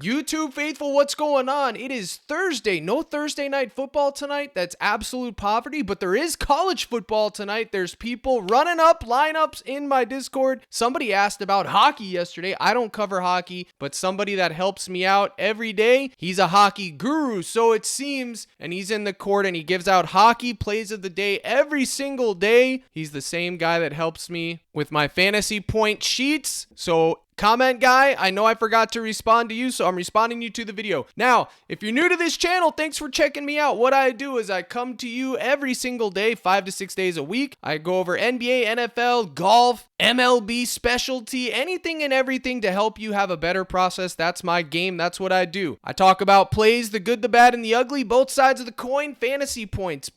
YouTube faithful, what's going on? It is Thursday. No Thursday night football tonight. That's absolute poverty, but there is college football tonight. There's people running up lineups in my Discord. Somebody asked about hockey yesterday. I don't cover hockey, but somebody that helps me out every day, he's a hockey guru, so it seems, and he's in the court and he gives out hockey plays of the day every single day. He's the same guy that helps me with my fantasy point sheets. So comment guy, I know I forgot to respond to you, so I'm responding you to the video. Now, if you're new to this channel, thanks for checking me out. What I do is I come to you every single day, 5 to 6 days a week. I go over NBA, NFL, golf, MLB, specialty, anything and everything to help you have a better process. That's my game. That's what I do. I talk about plays, the good, the bad, and the ugly, both sides of the coin, fantasy points,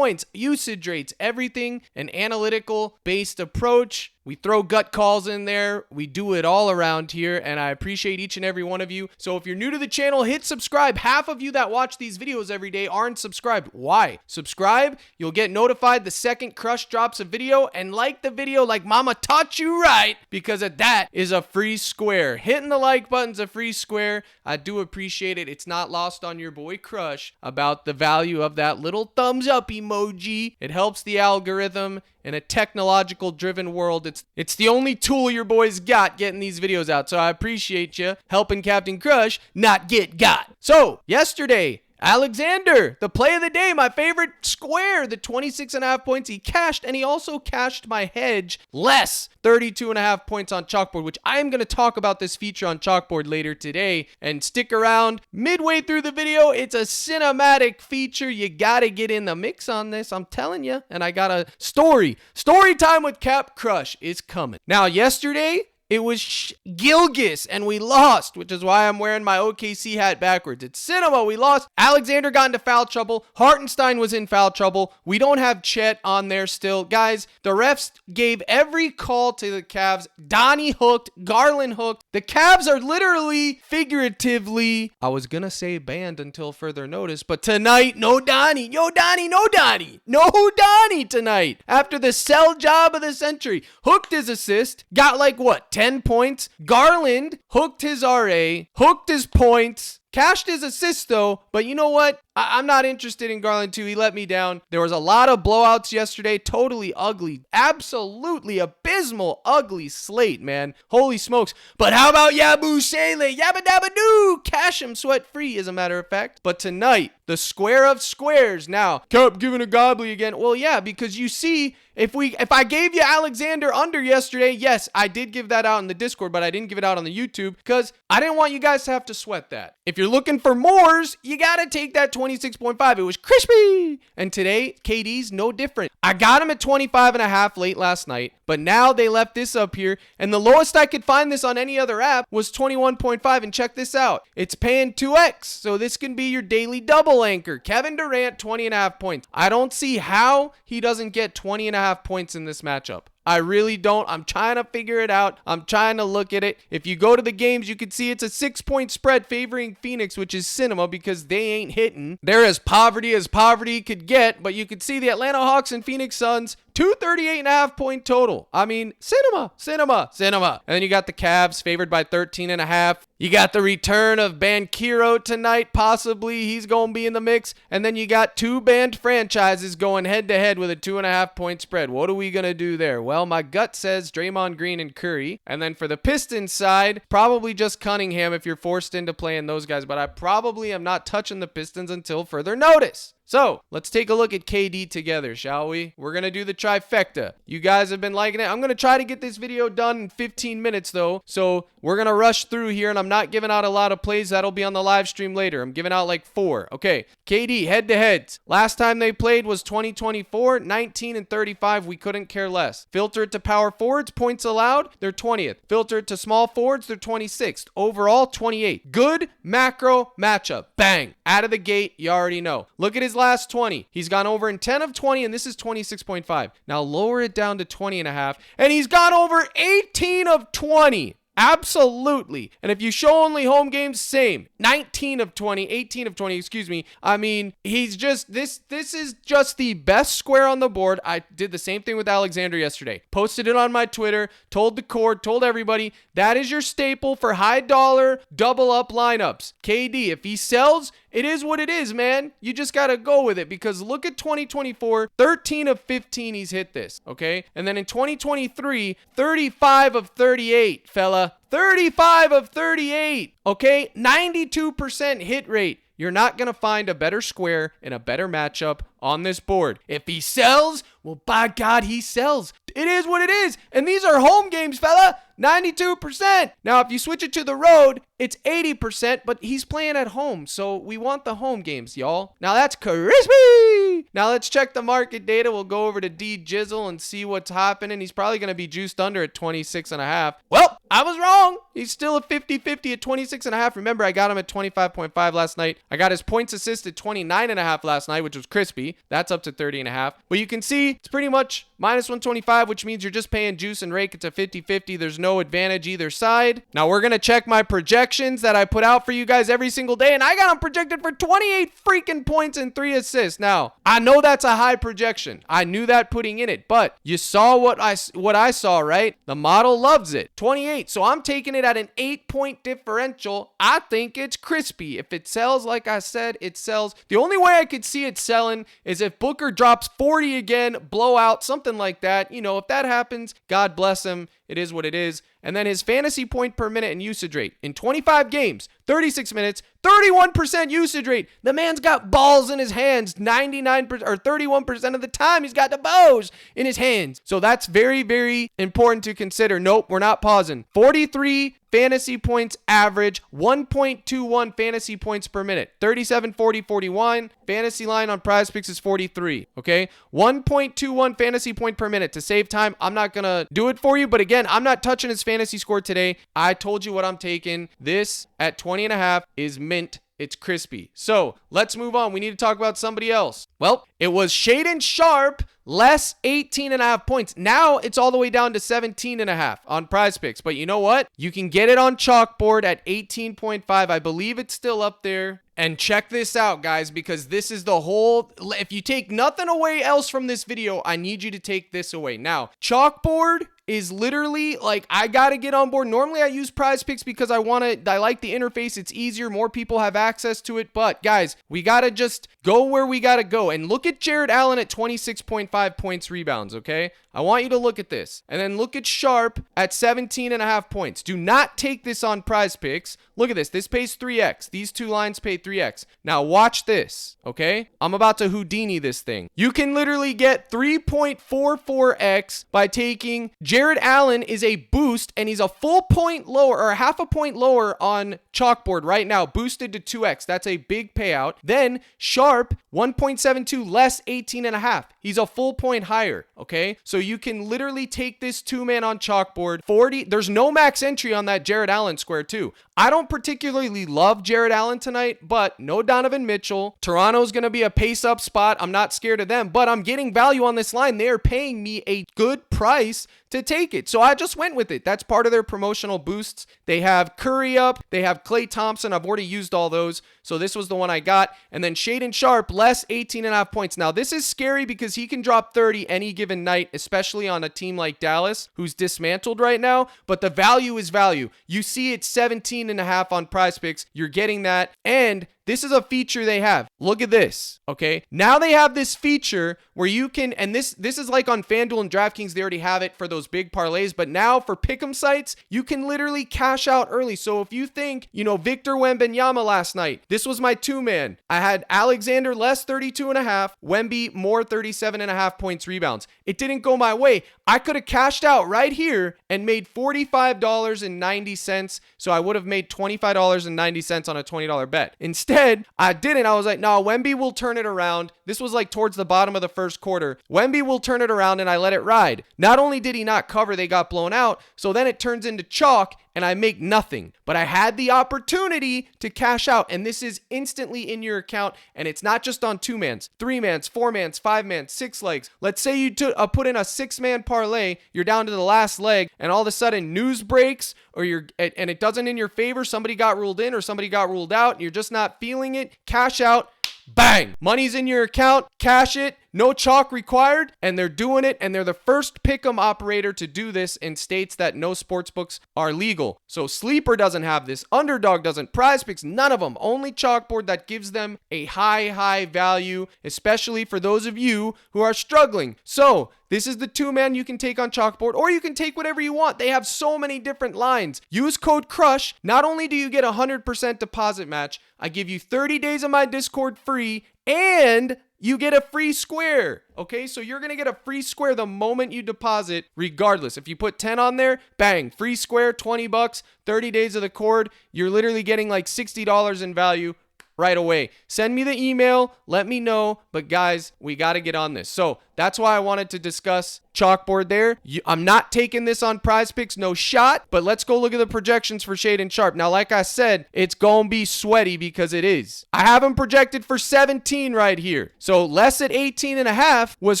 usage rates, everything, an analytical-based approach. We throw gut calls in there. We do it all around here, and I appreciate each and every one of you. So if you're new to the channel, hit subscribe. Half of you that watch these videos every day aren't subscribed. Why? Subscribe. You'll get notified the second Crush drops a video, and like the video like mama taught you right, because that is a free square. Hitting the like button's a free square. I do appreciate it. It's not lost on your boy Crush about the value of that little thumbs up emoji. It helps the algorithm. In a technological driven world, it's the only tool your boys got getting these videos out. So I appreciate you helping Captain Crush not get got. So yesterday, Alexander, the play of the day, my favorite square, the 26.5 points he cashed, and he also cashed my hedge less 32.5 points on Chalkboard, which I am going to talk about this feature on Chalkboard later today. And stick around midway through the video. It's a cinematic feature. You got to get in the mix on this. I'm telling you. And I got a story time with Cap Crush is coming. Now, yesterday, it was Gilgis, and we lost, which is why I'm wearing my OKC hat backwards. It's cinema. We lost. Alexander got into foul trouble. Hartenstein was in foul trouble. We don't have Chet on there still. Guys, the refs gave every call to the Cavs. Donnie hooked. Garland hooked. The Cavs are literally, figuratively, I was going to say banned until further notice, but tonight, no Donnie. Yo, Donnie, no Donnie. No Donnie tonight. After the sell job of the century. Hooked his assist. Got like what? 10 points. Garland hooked his RA, hooked his points, cashed his assist though, but you know what? I'm not interested in Garland too. He let me down. There was a lot of blowouts yesterday. Totally ugly. Absolutely abysmal, ugly slate, man. Holy smokes. But how about Yabu Shele? Yabba dabba doo. Cash him sweat free, as a matter of fact. But tonight, the square of squares. Now, kept giving a gobbly again. Well, yeah, because you see, if I gave you Alexander under yesterday, yes, I did give that out in the Discord, but I didn't give it out on the YouTube because I didn't want you guys to have to sweat that. If you're looking for mores, you got to take that 26.5. It was crispy. And today, KD's no different. I got him at 25.5 late last night, but now they left this up here, and the lowest I could find this on any other app was 21.5, and check this out. It's paying 2x, so this can be your daily double anchor. Kevin Durant, 20.5 points. I don't see how he doesn't get 20.5 points in this matchup. I really don't. I'm trying to figure it out. I'm trying to look at it. If you go to the games, you can see it's a 6-point spread favoring Phoenix, which is cinema because they ain't hitting. They're as poverty could get, but you could see the Atlanta Hawks and Phoenix Suns, 238.5 point total. I mean, cinema. And then you got the Cavs favored by 13.5. You got the return of Banchero tonight, possibly. He's going to be in the mix. And then you got two banned franchises going head-to-head with a 2.5 point spread. What are we going to do there? Well, my gut says Draymond Green and Curry. And then for the Pistons side, probably just Cunningham if you're forced into playing those guys. But I probably am not touching the Pistons until further notice. So, let's take a look at KD together, shall we? We're going to do the trifecta. You guys have been liking it. I'm going to try to get this video done in 15 minutes, though. So, we're going to rush through here, and I'm not giving out a lot of plays. That'll be on the live stream later. I'm giving out like 4. Okay, KD, head-to-heads. Last time they played was 2024, 19 and 35. We couldn't care less. Filter it to power forwards, points allowed, they're 20th. Filter it to small forwards, they're 26th. Overall, 28. Good macro matchup. Bang. Out of the gate, you already know. Look at his last 20. He's gone over in 10 of 20, and this is 26.5. Now lower it down to 20.5, and he's gone over 18 of 20. Absolutely. And if you show only home games, same. 18 of 20, excuse me. I mean, he's just, this is just the best square on the board. I did the same thing with Alexander yesterday. Posted it on my Twitter, told the court, told everybody, that is your staple for high dollar, double up lineups. KD, if he sells, it is what it is, man. You just got to go with it because look at 2024, 13 of 15 he's hit this, okay? And then in 2023, 35 of 38, fella. 35 of 38, okay? 92% hit rate. You're not going to find a better square and a better matchup on this board. If he sells, well, by God, he sells. It is what it is. And these are home games, fella. 92%. Now, if you switch it to the road, it's 80%, but he's playing at home. So we want the home games, y'all. Now that's crispy. Now let's check the market data. We'll go over to D Jizzle and see what's happening. He's probably going to be juiced under at 26.5. Well, I was wrong. He's still a 50-50 at 26.5. Remember, I got him at 25.5 last night. I got his points assist at 29.5 last night, which was crispy. That's up to 30.5. But you can see it's pretty much minus 125, which means you're just paying juice and rake. It's a 50-50. There's no advantage either side. Now we're going to check my projections that I put out for you guys every single day, and I got them projected for 28 freaking points and 3 assists. Now, I know that's a high projection. I knew that putting in it, but you saw what I saw, right? The model loves it. 28. So I'm taking it at an 8-point differential. I think it's crispy. If it sells, like I said, it sells. The only way I could see it selling is if Booker drops 40 again, blowout, something like that. You know, if that happens, God bless him. It is what it is. And then his fantasy point per minute and usage rate in 25 games, 36 minutes, 31% usage rate. The man's got balls in his hands 99% or 31% of the time. He's got the bows in his hands. So that's very, very important to consider. Nope, we're not pausing. 43 fantasy points average, 1.21 fantasy points per minute. 37, 40, 41. Fantasy line on PrizePicks is 43, okay? 1.21 fantasy point per minute. To save time, I'm not going to do it for you, but again, I'm not touching his fantasy score today. I told you what I'm taking. This at 20.5 is mint. It's crispy. So let's move on. We need to talk about somebody else. Well, it was Shaedon Sharpe, less 18.5 points. Now it's all the way down to 17.5 on PrizePicks. But you know what? You can get it on Chalkboard at 18.5. I believe it's still up there. And check this out, guys, because this is the whole... If you take nothing away else from this video, I need you to take this away. Now, Chalkboard is literally like, I gotta get on board. Normally I use PrizePicks because I like the interface. It's easier. More people have access to it. But guys, we gotta just go where we gotta go. And look at Jared Allen at 26.5 points rebounds, okay? I want you to look at this. And then look at Sharpe at 17.5 points. Do not take this on PrizePicks. Look at this. This pays 3x. These two lines pay 3x. Now watch this, okay? I'm about to Houdini this thing. You can literally get 3.44x by taking Jared Allen is a boost, and he's a full point lower or half a point lower on Chalkboard right now, boosted to 2x. That's a big payout. Then Sharpe, 1.72 less 18.5. He's a full point higher, okay? So you can literally take this two-man on Chalkboard. 40, there's no max entry on that Jared Allen square too. I don't particularly love Jared Allen tonight, but no Donovan Mitchell. Toronto's going to be a pace-up spot. I'm not scared of them, but I'm getting value on this line. They're paying me a good price to take it. So I just went with it. That's part of their promotional boosts. They have Curry up. They have Klay Thompson. I've already used all those. So this was the one I got. And then Shaedon Sharpe, less 18.5 points. Now this is scary because he can drop 30 any given night, especially on a team like Dallas, who's dismantled right now. But the value is value. You see it's 17.5 on PrizePicks. You're getting that. And this is a feature they have. Look at this, okay? Now they have this feature where you can, and this is like on FanDuel and DraftKings, they already have it for those big parlays, but now for pick'em sites, you can literally cash out early. So if you think, Victor Wembanyama last night, this was my two-man. I had Alexander less 32.5, Wemby more 37.5 points rebounds. It didn't go my way. I could have cashed out right here and made $45.90. So I would have made $25.90 on a $20 bet. Instead, I didn't. I was like, no, Wemby will turn it around. This was like towards the bottom of the first quarter. Wemby will turn it around, and I let it ride. Not only did he not cover. They got blown out. So then it turns into chalk and I make nothing. But I had the opportunity to cash out, and this is instantly in your account, and it's not just on 2-mans, 3-mans, 4-mans, 5-mans, 6 legs. Let's say you put in a 6-man parlay, you're down to the last leg, and all of a sudden news breaks, and it doesn't in your favor, somebody got ruled in or somebody got ruled out, and you're just not feeling it, cash out. Bang! Money's in your account, cash it, no chalk required, and they're doing it, and they're the first pick'em operator to do this in states that no sportsbooks are legal. So Sleeper doesn't have this, Underdog doesn't, PrizePicks, none of them. Only Chalkboard that gives them a high value, especially for those of you who are struggling. So this is the 2-man you can take on Chalkboard, or you can take whatever you want. They have so many different lines. Use code CRUSH. Not only do you get a 100% deposit match, I give you 30 days of my Discord free, and you get a free square. Okay, so you're going to get a free square the moment you deposit, regardless. If you put 10 on there, bang, free square, $20, 30 days of the cord. You're literally getting like $60 in value right away. Send me the email, let me know, but guys, we got to get on this. So that's why I wanted to discuss Chalkboard there. I'm not taking this on PrizePicks, no shot, but let's go look at the projections for Shaedon Sharpe. Now, like I said, it's going to be sweaty because it is. I have him projected for 17 right here. So less at 18.5 was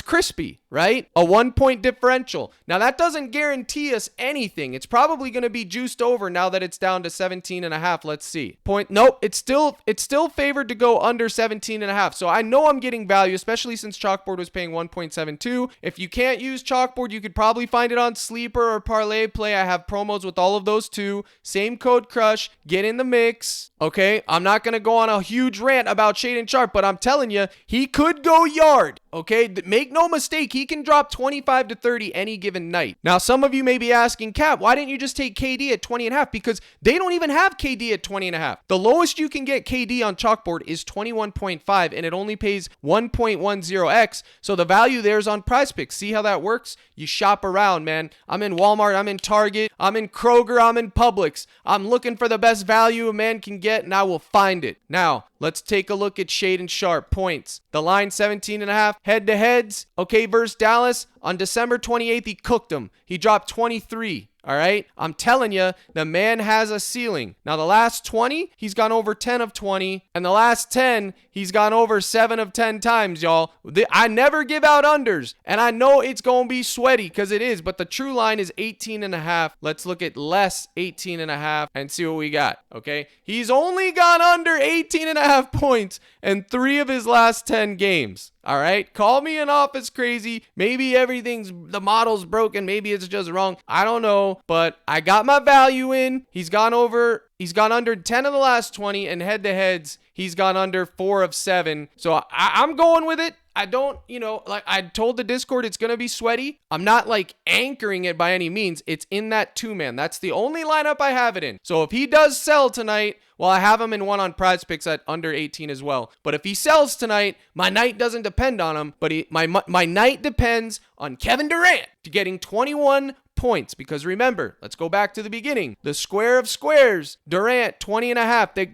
crispy, right? A 1-point differential. Now, that doesn't guarantee us anything. It's probably going to be juiced over now that it's down to 17.5. Let's see. Nope, it's still favored to go under 17.5. So I know I'm getting value, especially since Chalkboard was paying 1.72. If you can't use Chalkboard, you could probably find it on Sleeper or Parlay Play. I have promos with all of those too. Same code CRUSH. Get in the mix. Okay, I'm not going to go on a huge rant about Shaedon Sharpe, but I'm telling you, he could go yard. Okay, make no mistake, he can drop 25 to 30 any given night. Now, some of you may be asking, Cap, why didn't you just take KD at 20.5? Because they don't even have KD at 20.5. The lowest you can get KD on Chalkboard is 21.5, and it only pays 1.10x. So the value there is on PrizePicks. See how that works? You shop around, man. I'm in Walmart, I'm in Target, I'm in Kroger, I'm in Publix. I'm looking for the best value a man can get, and I will find it. Now, let's take a look at Shaedon Sharpe points. The line 17.5 head-to-heads. Okay, versus Dallas. On December 28th, he cooked him. He dropped 23. All right, I'm telling you, the man has a ceiling. Now, the last 20, he's gone over 10 of 20, and the last 10, he's gone over 7 of 10 times, y'all. I never give out unders, and I know it's going to be sweaty because it is, but the true line is 18.5. Let's look at less 18.5 and see what we got, okay? He's only gone under 18.5 points in 3 of his last 10 games. All right, call me an office crazy. Maybe the model's broken. Maybe it's just wrong. I don't know, but I got my value in. He's gone under 10 of the last 20, and head-to-heads, he's gone under 4 of 7. So I'm going with it. I don't, like I told the Discord, it's going to be sweaty. I'm not like anchoring it by any means. It's in that 2-man. That's the only lineup I have it in. So if he does sell tonight, well, I have him in one on PrizePicks at under 18 as well. But if he sells tonight, my night doesn't depend on him. But my night depends on Kevin Durant getting 21 points, because remember, let's go back to the beginning. The square of squares, Durant 20.5. The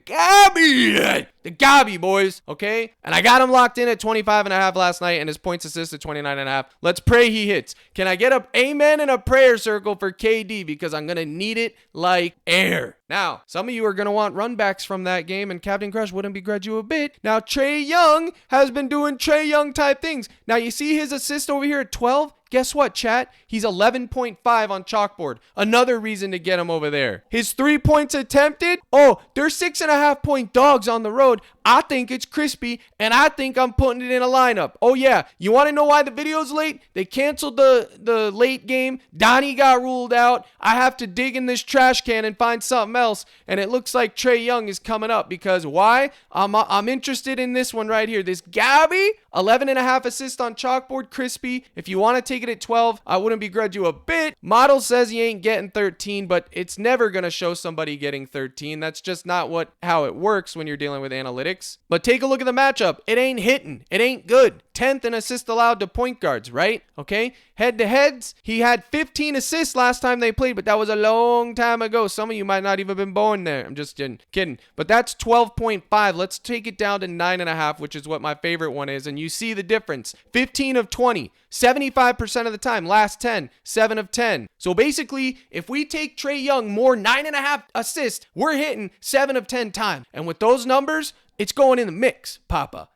Gabi boys, okay? And I got him locked in at 25.5 last night, and his points assist at 29.5. Let's pray he hits. Can I get a amen in a prayer circle for KD, because I'm gonna need it like air. Now, some of you are going to want runbacks from that game, and Captain Crush wouldn't begrudge you a bit. Now, Trae Young has been doing Trae Young type things. Now, you see his assist over here at 12? Guess what, chat? He's 11.5 on Chalkboard. Another reason to get him over there. His 3 points attempted? Oh, they're 6.5 point dogs on the road. I think it's crispy, and I think I'm putting it in a lineup. Oh, yeah. You want to know why the video's late? They canceled the late game. Donnie got ruled out. I have to dig in this trash can and find something else, and it looks like Trae Young is coming up, because why? I'm interested in this one right here. This Gabi, 11.5 assists on Chalkboard, crispy. If you want to take it at 12, I wouldn't begrudge you a bit. Model says he ain't getting 13, but it's never going to show somebody getting 13. That's just not how it works when you're dealing with analytics. But take a look at the matchup. It ain't hitting. It ain't good. 10th in assists allowed to point guards, right? Okay. Head-to-heads, he had 15 assists last time they played, but that was a long time ago. Some of you might not even have been born there. I'm just kidding. But that's 12.5. Let's take it down to 9.5, which is what my favorite one is. And you see the difference. 15 of 20, 75% of the time. Last 10, 7 of 10. So basically, if we take Trae Young more 9.5 assists, we're hitting 7 of 10 times. And with those numbers, it's going in the mix, Papa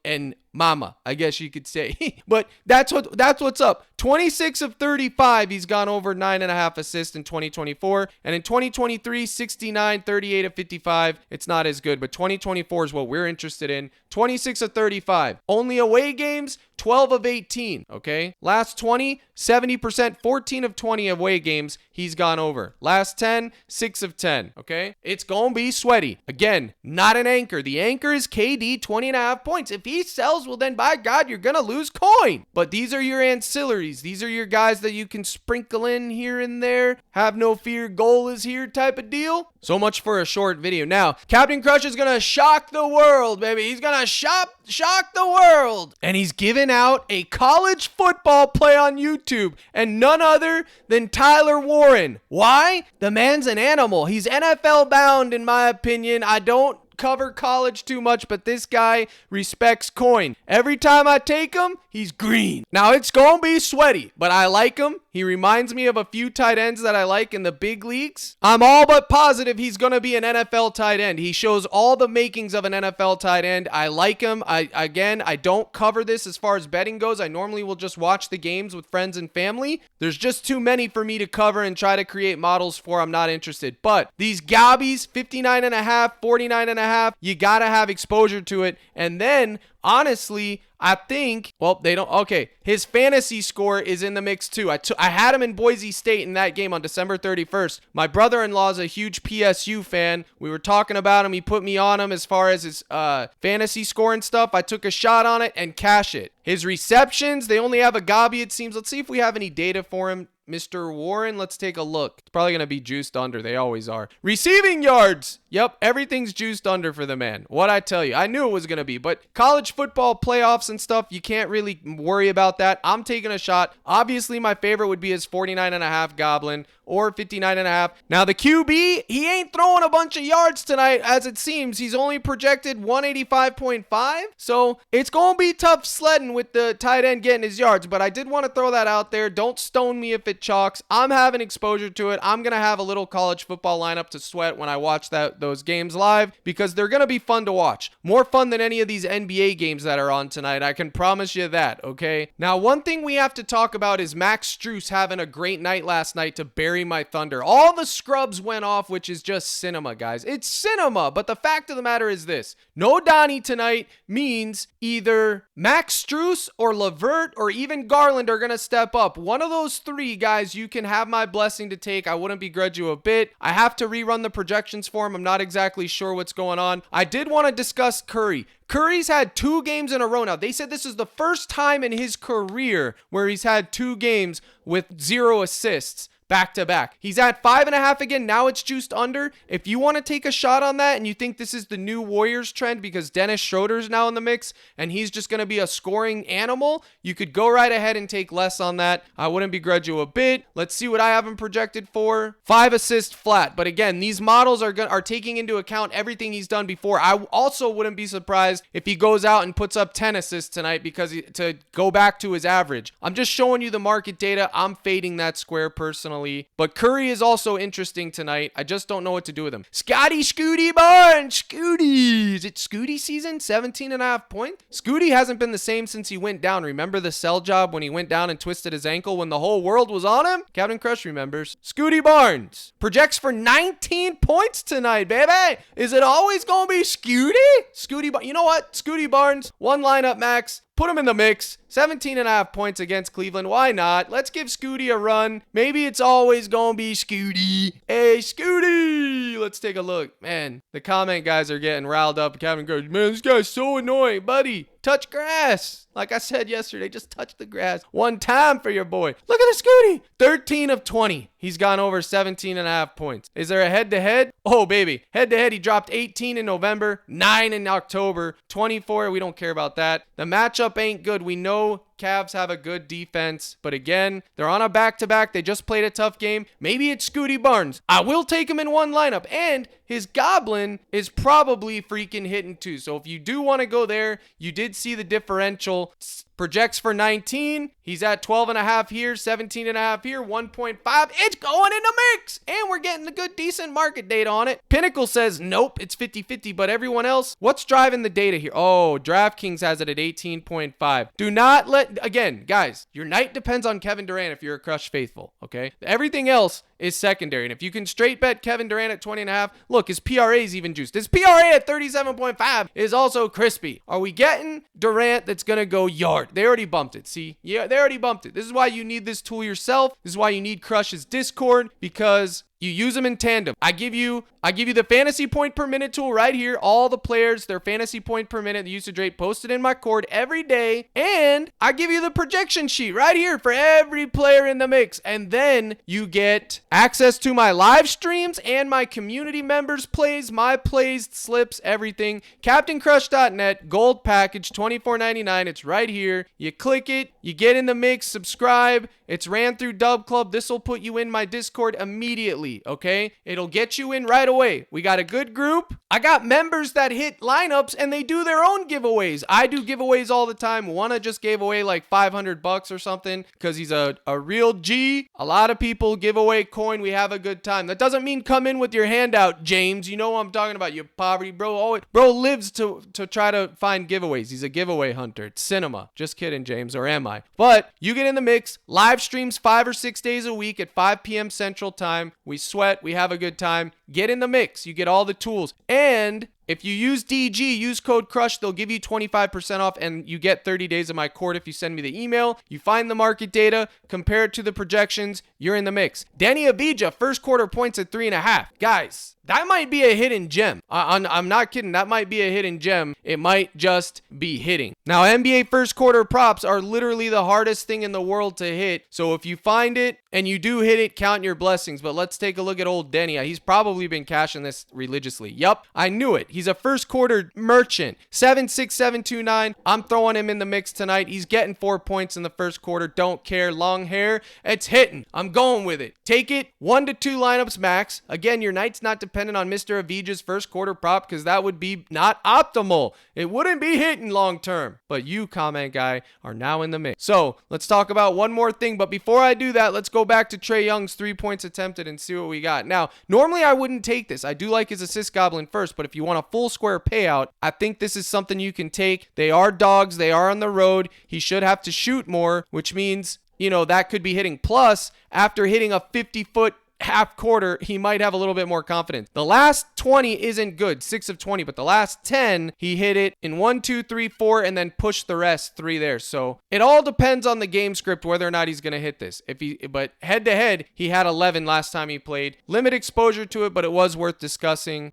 and Mama, I guess you could say. But that's what's up. 26 of 35, he's gone over 9.5 assists in 2024. And in 2023, 69, 38 of 55. It's not as good, but 2024 is what we're interested in. 26 of 35. Only away games, 12 of 18, okay? Last 20, 70%, 14 of 20 away games, he's gone over. Last 10, 6 of 10, okay? It's going to be sweaty. Again, not an anchor. The anchor is KD, 20.5 points. If he sells, well then, by God, you're going to lose coin. But these are your ancillaries. These are your guys that you can sprinkle in here and there. Have no fear, goal is here type of deal. So much for a short video. Now, Captain Crush is going to shock the world, baby. He's going to shock the world. And he's giving out a college football play on YouTube. And none other than Tyler Warren. Why? The man's an animal. He's NFL bound, in my opinion. I don't cover college too much, but this guy respects coin. Every time I take him, he's green. Now, it's going to be sweaty, but I like him. He reminds me of a few tight ends that I like in the big leagues. I'm all but positive he's going to be an NFL tight end. He shows all the makings of an NFL tight end. I like him. I don't cover this as far as betting goes. I normally will just watch the games with friends and family. There's just too many for me to cover and try to create models for. I'm not interested. But these Gabbies, 59.5, 49.5, you got to have exposure to it. And then, honestly, I think, well, they don't, okay, his fantasy score is in the mix too. I had him in Boise State in that game on December 31st. My brother-in-law is a huge PSU fan. We were talking about him. He put me on him as far as his fantasy score and stuff. I took a shot on it and cash it. His receptions, they only have a Gabi, it seems. Let's see if we have any data for him. Mr. Warren, let's take a look. It's probably going to be juiced under. They always are. Receiving yards. Yep, everything's juiced under for the man. What I tell you, I knew it was going to be. But college football playoffs and stuff, you can't really worry about that. I'm taking a shot. Obviously, my favorite would be his 49.5 Goblin or 59.5. Now, the QB, he ain't throwing a bunch of yards tonight, as it seems. He's only projected 185.5. So it's going to be tough sledding with the tight end getting his yards. But I did want to throw that out there. Don't stone me if it chalks. I'm having exposure to it. I'm going to have a little college football lineup to sweat when I watch those games live, because they're going to be fun to watch. More fun than any of these NBA games that are on tonight. I can promise you that, okay? Now, one thing we have to talk about is Max Strus having a great night last night to bury my thunder. All the scrubs went off, which is just cinema, guys. It's cinema, but the fact of the matter is this. No Donnie tonight means either Max Strus or Levert or even Garland are going to step up. One of those three guys you can have my blessing to take. I wouldn't begrudge you a bit. I have to rerun the projections for him. I'm not exactly sure what's going on. I did want to discuss Curry. Curry's had 2 games in a row now. They said this is the first time in his career where he's had 2 games with 0 assists back to back. He's at 5.5 again. Now it's juiced under. If you want to take a shot on that and you think this is the new Warriors trend because Dennis Schroeder's now in the mix and he's just going to be a scoring animal, you could go right ahead and take less on that. I wouldn't begrudge you a bit. Let's see what I have him projected for. 5 assists flat. But again, these models are taking into account everything he's done before. I also wouldn't be surprised if he goes out and puts up 10 assists tonight to go back to his average. I'm just showing you the market data. I'm fading that square personally. But Curry is also interesting tonight. I just don't know what to do with him. Scooty Barnes. Scooty. Is it Scooty season? 17.5 points? Scooty hasn't been the same since he went down. Remember the sell job when he went down and twisted his ankle when the whole world was on him? Captain Crush remembers. Scooty Barnes projects for 19 points tonight, baby. Is it always going to be Scooty? You know what? Scooty Barnes, 1 lineup max. Put him in the mix. 17.5 points against Cleveland. Why not? Let's give Scooty a run. Maybe it's always going to be Scooty. Hey, Scooty. Let's take a look. Man, the comment guys are getting riled up. Kevin goes, man, this guy's so annoying. Buddy, Touch grass. Like I said yesterday, just touch the grass one time for your boy. Look at the Scooty. 13 of 20. He's gone over 17.5 points. Is there a head-to-head? Oh, baby. Head-to-head, he dropped 18 in November, 9 in October, 24. We don't care about that. The matchup ain't good. We know Cavs have a good defense, but again, they're on a back-to-back. They just played a tough game. Maybe it's Scooty Barnes. I will take him in one lineup, and his Goblin is probably freaking hitting too. So if you do want to go there, you did see the differential. Projects for 19. He's at 12.5 here, 17.5 here, 1.5. It's going in the mix. And we're getting the good, decent market data on it. Pinnacle says, nope, it's 50-50. But everyone else, what's driving the data here? Oh, DraftKings has it at 18.5. Do not let, again, guys, your night depends on Kevin Durant if you're a Crush faithful, okay? Everything else is secondary. And if you can straight bet Kevin Durant at 20.5, look, his PRA is even juiced. His PRA at 37.5 is also crispy. Are we getting Durant that's going to go yard? They already bumped it. See? Yeah, they already bumped it. This is why you need this tool yourself. This is why you need Crush's Discord, because you use them in tandem. I give you the fantasy point per minute tool right here. All the players, their fantasy point per minute, the usage rate posted in my cord every day. And I give you the projection sheet right here for every player in the mix. And then you get access to my live streams and my community members plays, my plays, slips, everything. CaptainCrush.net, gold package, $24.99. It's right here. You click it, you get in the mix, subscribe. It's ran through Dub Club. This will put you in my Discord immediately, okay? It'll get you in right away. We got a good group. I got members that hit lineups and they do their own giveaways. I do giveaways all the time. One just gave away like $500 or something because he's a real G. A lot of people give away coin. We have a good time. That doesn't mean come in with your hand out, James. You know what I'm talking about. You poverty, bro. Oh, bro lives to try to find giveaways. He's a giveaway hunter. It's cinema. Just kidding, James. Or am I? But you get in the mix. Live streams 5 or 6 days a week at 5 p.m. Central Time. We sweat. We have a good time. Get in the mix. You get all the tools. And if you use DG, use code CRUSH, they'll give you 25% off, and you get 30 days of my cord if you send me the email. You find the market data, compare it to the projections, you're in the mix. Danny Avdija, first quarter points at 3.5. Guys, that might be a hidden gem. I'm not kidding. That might be a hidden gem. It might just be hitting. Now, NBA first quarter props are literally the hardest thing in the world to hit. So if you find it and you do hit it, count your blessings. But let's take a look at old Denny. He's probably been cashing this religiously. Yup, I knew it. He's a first quarter merchant. 7.6729. I'm throwing him in the mix tonight. He's getting 4 points in the first quarter. Don't care. Long hair. It's hitting. I'm going with it. Take it. 1 to 2 lineups max. Again, your night's not dependent on Mr. Avdija's first quarter prop because that would be not optimal. It wouldn't be hitting long term. But you, comment guy, are now in the mix. So let's talk about one more thing. But before I do that, let's go back to Trae Young's 3 points attempted and see what we got. Now, normally I wouldn't take this. I do like his assist goblin first, but if you want a full square payout, I think this is something you can take. They are dogs. They are on the road. He should have to shoot more, which means, you know, that could be hitting. Plus, after hitting a 50-foot half quarter, he might have a little bit more confidence. The last 20 isn't good, 6 of 20, but the last 10, he hit it in 1, 2, 3, 4, and then pushed the rest 3 there. So it all depends on the game script whether or not he's going to hit this. But head to head, he had 11 last time he played. Limited exposure to it, but it was worth discussing.